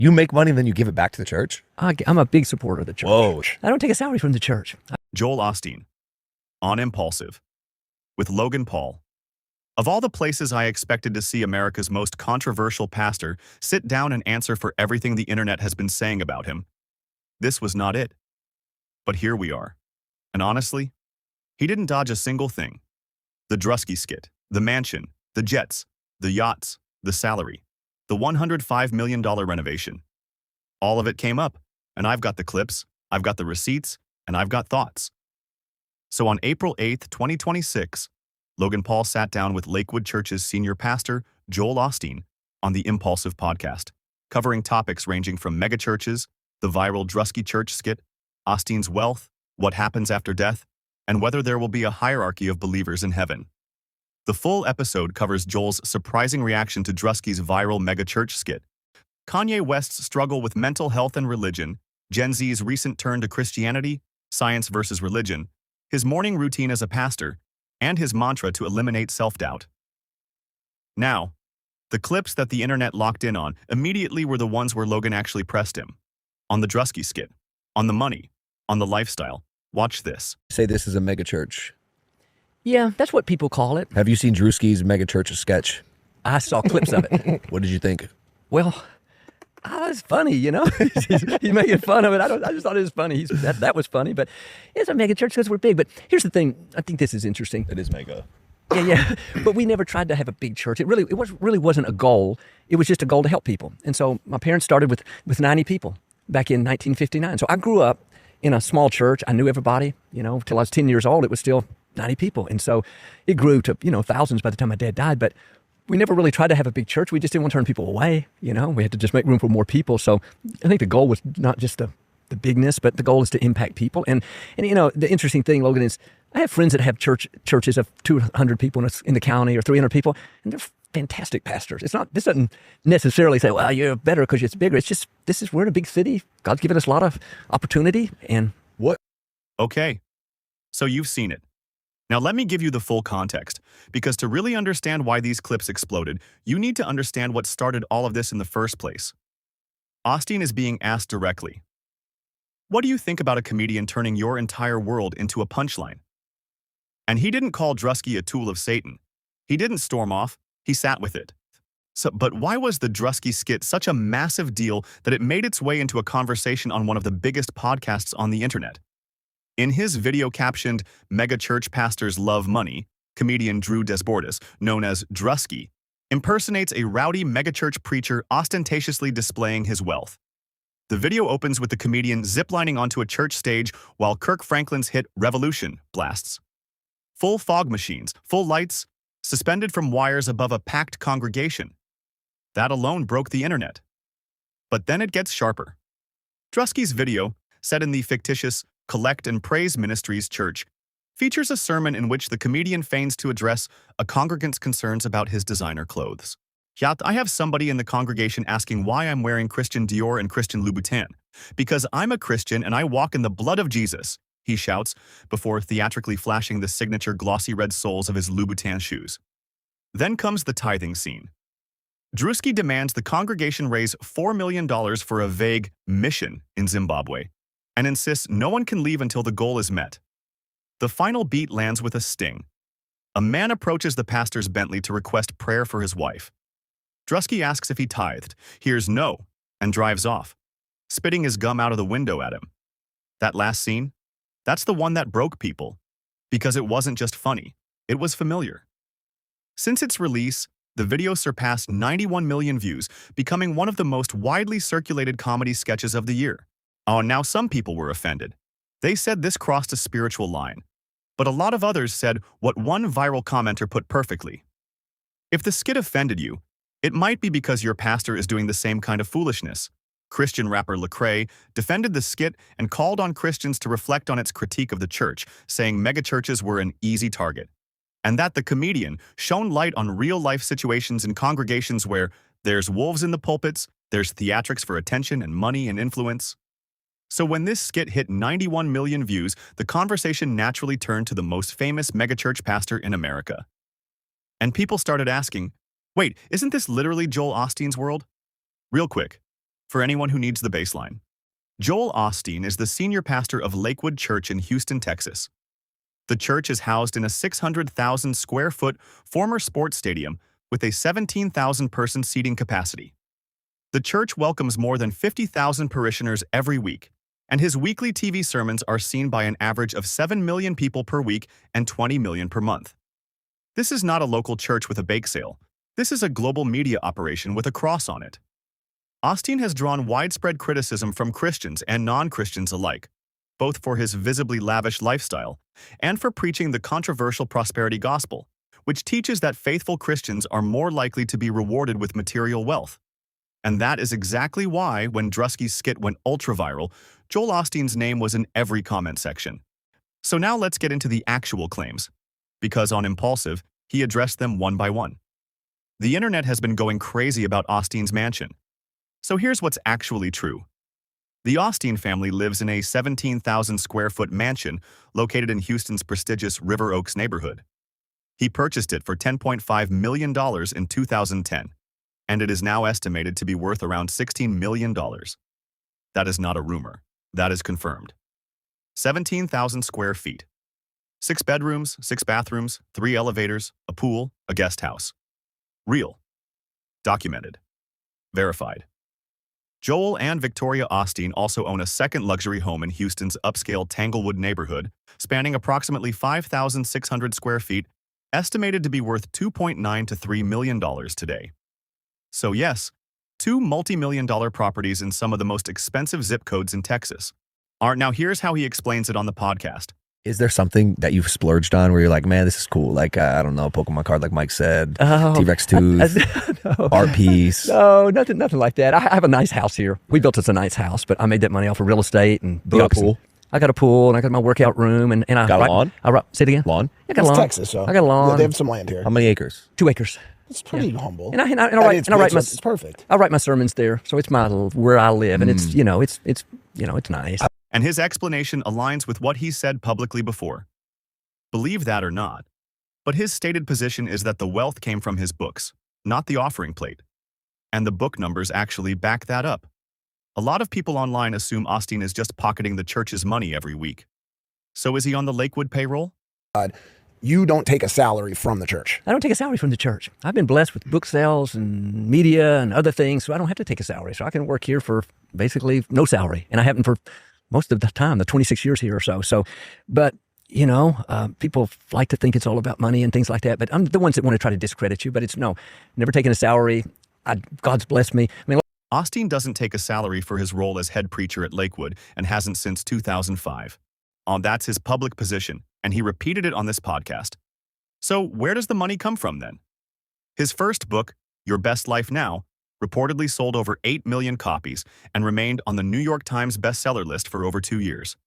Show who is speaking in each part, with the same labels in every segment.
Speaker 1: You make money and then you give it back to the church?
Speaker 2: I'm a big supporter of the church.
Speaker 1: Whoa.
Speaker 2: I don't take a salary from the church.
Speaker 3: Joel Osteen, on Impulsive, with Logan Paul. Of all the places I expected to see America's most controversial pastor sit down and answer for everything the internet has been saying about him, this was not it. But here we are. And honestly, he didn't dodge a single thing. The Druski skit, the mansion, the jets, the yachts, the salary, the $105 million renovation. All of it came up, and I've got the clips, I've got the receipts, and I've got thoughts. So on April 8th, 2026, Logan Paul sat down with Lakewood Church's senior pastor, Joel Osteen, on the Impulsive podcast, covering topics ranging from megachurches, the viral Druski church skit, Osteen's wealth, what happens after death, and whether there will be a hierarchy of believers in heaven. The full episode covers Joel's surprising reaction to Druski's viral megachurch skit, Kanye West's struggle with mental health and religion, Gen Z's recent turn to Christianity, science versus religion, his morning routine as a pastor, and his mantra to eliminate self-doubt. Now, the clips that the internet locked in on immediately were the ones where Logan actually pressed him. On the Druski skit, on the money, on the lifestyle. Watch this.
Speaker 1: Say this is a mega church.
Speaker 2: Yeah, that's what people call it.
Speaker 1: Have you seen Druski's mega church sketch?
Speaker 2: I saw clips of it.
Speaker 1: What did you think?
Speaker 2: Well, it's funny, you know. He's making fun of it. I just thought it was funny. That was funny, but it's a mega church because we're big. But here's the thing. I think this is interesting.
Speaker 1: It is mega.
Speaker 2: Yeah. But we never tried to have a big church. It really wasn't a goal. It was just a goal to help people. And so my parents started with 90 people back in 1959. So I grew up in a small church. I knew everybody, till I was 10 years old. It was still 90 people. And so it grew to, thousands by the time my dad died. But we never really tried to have a big church. We just didn't want to turn people away. We had to just make room for more people. So I think the goal was not just the bigness, but the goal is to impact people. And the interesting thing, Logan, is I have friends that have churches of 200 people in the county or 300 people, and they're fantastic pastors. This doesn't necessarily say, well, you're better because it's bigger. It's just, we're in a big city. God's given us a lot of opportunity. And
Speaker 1: what?
Speaker 3: Okay, so you've seen it. Now let me give you the full context, because to really understand why these clips exploded, you need to understand what started all of this in the first place. Osteen is being asked directly, what do you think about a comedian turning your entire world into a punchline? And he didn't call Druski a tool of Satan. He didn't storm off, he sat with it. But why was the Druski skit such a massive deal that it made its way into a conversation on one of the biggest podcasts on the internet? In his video captioned, Mega Church Pastors Love Money, comedian Drew Desbordes, known as Druski, impersonates a rowdy megachurch preacher ostentatiously displaying his wealth. The video opens with the comedian ziplining onto a church stage while Kirk Franklin's hit Revolution blasts. Full fog machines, full lights, suspended from wires above a packed congregation. That alone broke the internet. But then it gets sharper. Druski's video, set in the fictitious Collect and Praise Ministries church, features a sermon in which the comedian feigns to address a congregant's concerns about his designer clothes. Yet I have somebody in the congregation asking why I'm wearing Christian Dior and Christian Louboutin. Because I'm a Christian and I walk in the blood of Jesus, he shouts, before theatrically flashing the signature glossy red soles of his Louboutin shoes. Then comes the tithing scene. Druski demands the congregation raise $4 million for a vague mission in Zimbabwe, and insists no one can leave until the goal is met. The final beat lands with a sting. A man approaches the pastor's Bentley to request prayer for his wife. Druski asks if he tithed, hears no, and drives off, spitting his gum out of the window at him. That last scene? That's the one that broke people, because it wasn't just funny, it was familiar. Since its release, the video surpassed 91 million views, becoming one of the most widely circulated comedy sketches of the year. Oh, now some people were offended. They said this crossed a spiritual line. But a lot of others said what one viral commenter put perfectly. If the skit offended you, it might be because your pastor is doing the same kind of foolishness. Christian rapper Lecrae defended the skit and called on Christians to reflect on its critique of the church, saying megachurches were an easy target. And that the comedian shone light on real-life situations in congregations where there's wolves in the pulpits, there's theatrics for attention and money and influence. So when this skit hit 91 million views, the conversation naturally turned to the most famous megachurch pastor in America. And people started asking, wait, isn't this literally Joel Osteen's world? Real quick, For anyone who needs the baseline, Joel Osteen is the senior pastor of Lakewood Church in Houston, Texas. The church is housed in a 600,000 square foot former sports stadium with a 17,000-person seating capacity. The church welcomes more than 50,000 parishioners every week, and his weekly TV sermons are seen by an average of 7 million people per week and 20 million per month. This is not a local church with a bake sale. This is a global media operation with a cross on it. Osteen has drawn widespread criticism from Christians and non-Christians alike, both for his visibly lavish lifestyle and for preaching the controversial prosperity gospel, which teaches that faithful Christians are more likely to be rewarded with material wealth. And that is exactly why, when Druski's skit went ultra-viral, Joel Osteen's name was in every comment section. So now let's get into the actual claims, because on Impulsive, he addressed them one by one. The internet has been going crazy about Osteen's mansion. So here's what's actually true. The Osteen family lives in a 17,000 square foot mansion located in Houston's prestigious River Oaks neighborhood. He purchased it for $10.5 million in 2010, and it is now estimated to be worth around $16 million. That is not a rumor. That is confirmed. 17,000 square feet. 6 bedrooms, 6 bathrooms, 3 elevators, a pool, a guest house. Real. Documented. Verified. Joel and Victoria Osteen also own a second luxury home in Houston's upscale Tanglewood neighborhood, spanning approximately 5,600 square feet, estimated to be worth $2.9 to $3 million today. So yes, 2 multi-million-dollar properties in some of the most expensive zip codes in Texas. Now here's how he explains it on the podcast.
Speaker 1: Is there something that you've splurged on where you're like, man, this is cool? Like, I don't know, Pokemon card, like Mike said, T-Rex tooth,
Speaker 2: No.
Speaker 1: art piece.
Speaker 2: No, nothing like that. I have a nice house here. We built us a nice house, but I made that money off of real estate and
Speaker 1: You got a
Speaker 2: books.
Speaker 1: pool?
Speaker 2: I got a pool, and I got my workout room, and I
Speaker 1: Got a lawn?
Speaker 2: Say it again.
Speaker 1: Lawn?
Speaker 2: I got a
Speaker 4: It's
Speaker 2: lawn.
Speaker 4: Texas, so
Speaker 2: I got a lawn.
Speaker 4: Yeah, they have some land here.
Speaker 1: How many acres?
Speaker 2: 2 acres.
Speaker 4: It's pretty humble.
Speaker 2: And I
Speaker 4: mean,
Speaker 2: write my
Speaker 4: it's perfect.
Speaker 2: I write my sermons there, so it's where I live, and it's nice.
Speaker 3: And his explanation aligns with what he said publicly before. Believe that or not, but his stated position is that the wealth came from his books, not the offering plate. And the book numbers actually back that up. A lot of people online assume Osteen is just pocketing the church's money every week. So is he on the Lakewood payroll?
Speaker 4: You don't take a salary from the church.
Speaker 2: I don't take a salary from the church. I've been blessed with book sales and media and other things, so I don't have to take a salary. So I can work here for basically no salary, and I haven't for most of the time, the 26 years here or so. But people like to think it's all about money and things like that, but I'm the ones that want to try to discredit you, but it's no, never taken a salary. God's blessed me. I mean,
Speaker 3: Osteen doesn't take a salary for his role as head preacher at Lakewood and hasn't since 2005. That's his public position, and he repeated it on this podcast. So where does the money come from then? His first book, Your Best Life Now, reportedly sold over 8 million copies and remained on the New York Times bestseller list for over 2 years.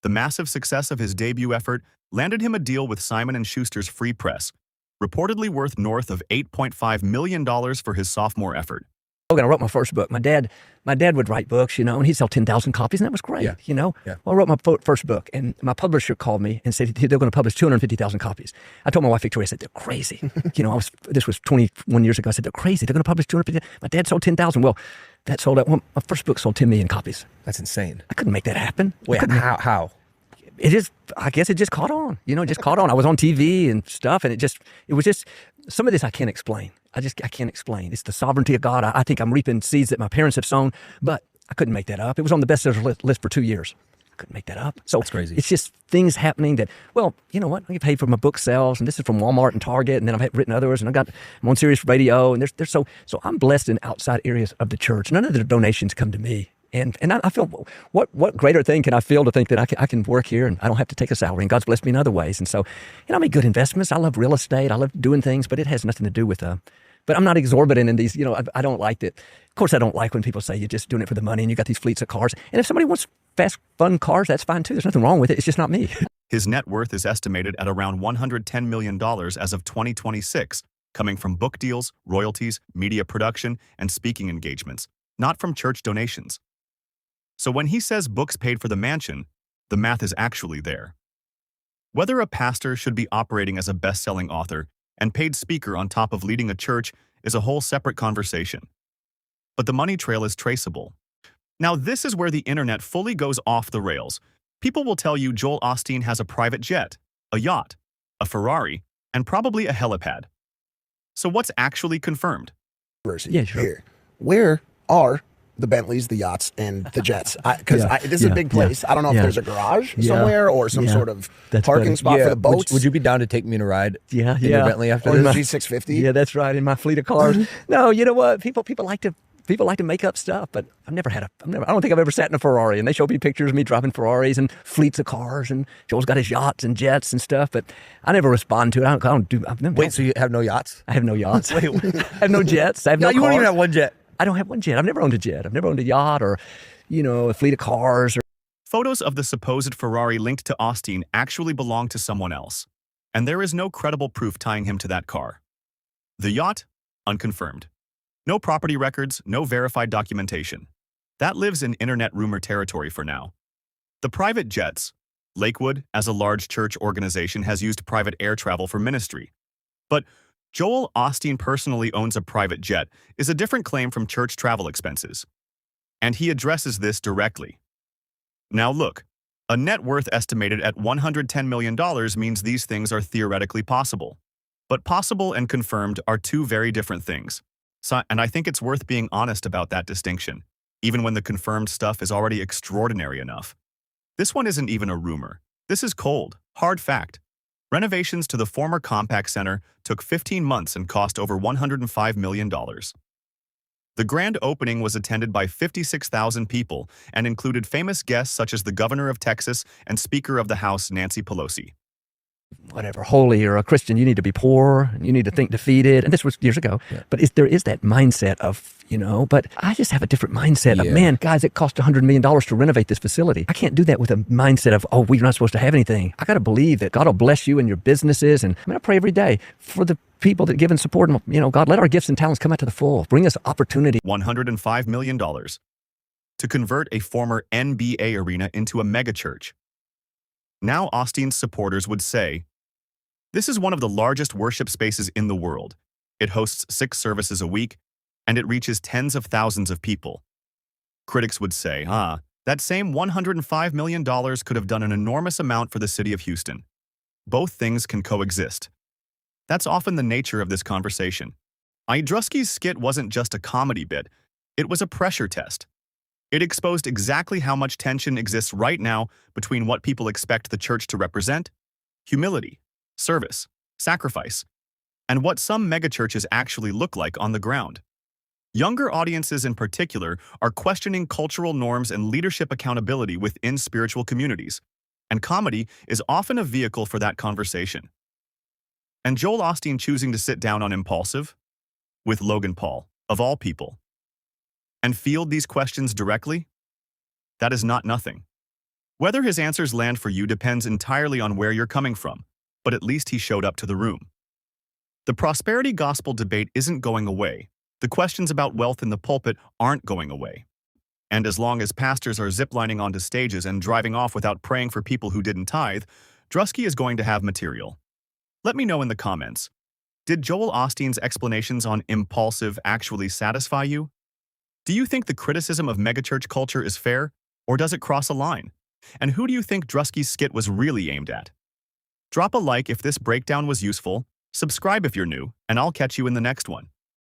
Speaker 3: The massive success of his debut effort landed him a deal with Simon & Schuster's Free Press, reportedly worth north of $8.5 million for his sophomore effort.
Speaker 2: I wrote my first book. My dad would write books, and he'd sell 10,000 copies, and that was great,
Speaker 1: Yeah.
Speaker 2: Well, I wrote my first book, and my publisher called me and said they're going to publish 250,000 copies. I told my wife, Victoria, I said, they're crazy. This was 21 years ago. I said, they're crazy. They're going to publish 250,000. My dad sold 10,000. Well, that sold out. Well, my first book sold 10 million copies.
Speaker 1: That's insane.
Speaker 2: I couldn't make that happen.
Speaker 1: Wait, how?
Speaker 2: I guess it just caught on. It just caught on. I was on TV and stuff, and it was just, some of this I can't explain. I can't explain. It's the sovereignty of God. I think I'm reaping seeds that my parents have sown, but I couldn't make that up. It was on the bestseller list for 2 years. I couldn't make that up. So
Speaker 1: That's crazy.
Speaker 2: It's just things happening that, well, you know what? I get paid for my book sales, and this is from Walmart and Target, and then I've written others, and I'm on Sirius Radio, and there's so I'm blessed in outside areas of the church. None of the donations come to me. And I feel, what greater thing can I feel to think that I can work here and I don't have to take a salary, and God's blessed me in other ways. And so, I make good investments. I love real estate. I love doing things, but it has nothing to do with, but I'm not exorbitant in these, I don't like it. Of course, I don't like when people say you're just doing it for the money and you got these fleets of cars. And if somebody wants fast, fun cars, that's fine too. There's nothing wrong with it. It's just not me.
Speaker 3: His net worth is estimated at around $110 million as of 2026, coming from book deals, royalties, media production, and speaking engagements, not from church donations. So when he says books paid for the mansion, the math is actually there. Whether a pastor should be operating as a best-selling author and paid speaker on top of leading a church is a whole separate conversation. but the money trail is traceable. Now, this is where the internet fully goes off the rails. People will tell you Joel Osteen has a private jet, a yacht, a Ferrari, and probably a helipad. So what's actually confirmed?
Speaker 2: Yeah, sure.
Speaker 4: Here, where are the Bentleys, the yachts, and the jets? Because this is a big place. I don't know if there's a garage somewhere or some sort of parking spot for the boats.
Speaker 1: Would you be down to take me in a ride?
Speaker 2: Yeah,
Speaker 1: in your Bentley after
Speaker 4: Or
Speaker 1: this?
Speaker 4: the G650?
Speaker 2: Yeah, that's right. In my fleet of cars. No, you know what? People like to make up stuff, but I don't think I've ever sat in a Ferrari. And they show me pictures of me driving Ferraris and fleets of cars, and Joel's got his yachts and jets and stuff. But I never respond to it.
Speaker 1: Wait, so you have no yachts?
Speaker 2: I have no yachts. I have no jets. I have no
Speaker 1: you
Speaker 2: cars.
Speaker 1: don't even have one jet.
Speaker 2: I don't have one jet. I've never owned a jet. I've never owned a yacht or, a fleet of cars.
Speaker 3: Photos of the supposed Ferrari linked to Osteen actually belong to someone else, and there is no credible proof tying him to that car. The yacht? Unconfirmed. No property records, no verified documentation. That lives in internet rumor territory for now. The private jets. Lakewood, as a large church organization, has used private air travel for ministry. But Joel Osteen personally owns a private jet is a different claim from church travel expenses. And he addresses this directly. Now look, a net worth estimated at $110 million means these things are theoretically possible. But possible and confirmed are two very different things. And I think it's worth being honest about that distinction, even when the confirmed stuff is already extraordinary enough. This one isn't even a rumor. This is cold, hard fact. Renovations to the former Compaq Center took 15 months and cost over $105 million. The grand opening was attended by 56,000 people and included famous guests such as the Governor of Texas and Speaker of the House Nancy Pelosi.
Speaker 2: Whatever, holy or a Christian, you need to be poor, and you need to think defeated. And this was years ago. Yeah. But there is that mindset of, but I just have a different mindset of, man, guys, it cost $100 million to renovate this facility. I can't do that with a mindset of, we're not supposed to have anything. I got to believe that God will bless you and your businesses. And I pray every day for the people that give and support. And, God, let our gifts and talents come out to the full. Bring us opportunity.
Speaker 3: $105 million to convert a former NBA arena into a megachurch. Now Osteen's supporters would say, this is one of the largest worship spaces in the world. It hosts 6 services a week, and it reaches tens of thousands of people. Critics would say, that same $105 million could have done an enormous amount for the city of Houston. Both things can coexist. That's often the nature of this conversation. Druski's skit wasn't just a comedy bit, it was a pressure test. It exposed exactly how much tension exists right now between what people expect the church to represent, humility, service, sacrifice, and what some megachurches actually look like on the ground. Younger audiences in particular are questioning cultural norms and leadership accountability within spiritual communities, and comedy is often a vehicle for that conversation. And Joel Osteen choosing to sit down on Impulsive with Logan Paul, of all people, and field these questions directly? That is not nothing. Whether his answers land for you depends entirely on where you're coming from, but at least he showed up to the room. The prosperity gospel debate isn't going away. The questions about wealth in the pulpit aren't going away. And as long as pastors are ziplining onto stages and driving off without praying for people who didn't tithe, Druski is going to have material. Let me know in the comments. Did Joel Osteen's explanations on Impulsive actually satisfy you? Do you think the criticism of megachurch culture is fair, or does it cross a line? And who do you think Druski's skit was really aimed at? Drop a like if this breakdown was useful, subscribe if you're new, and I'll catch you in the next one.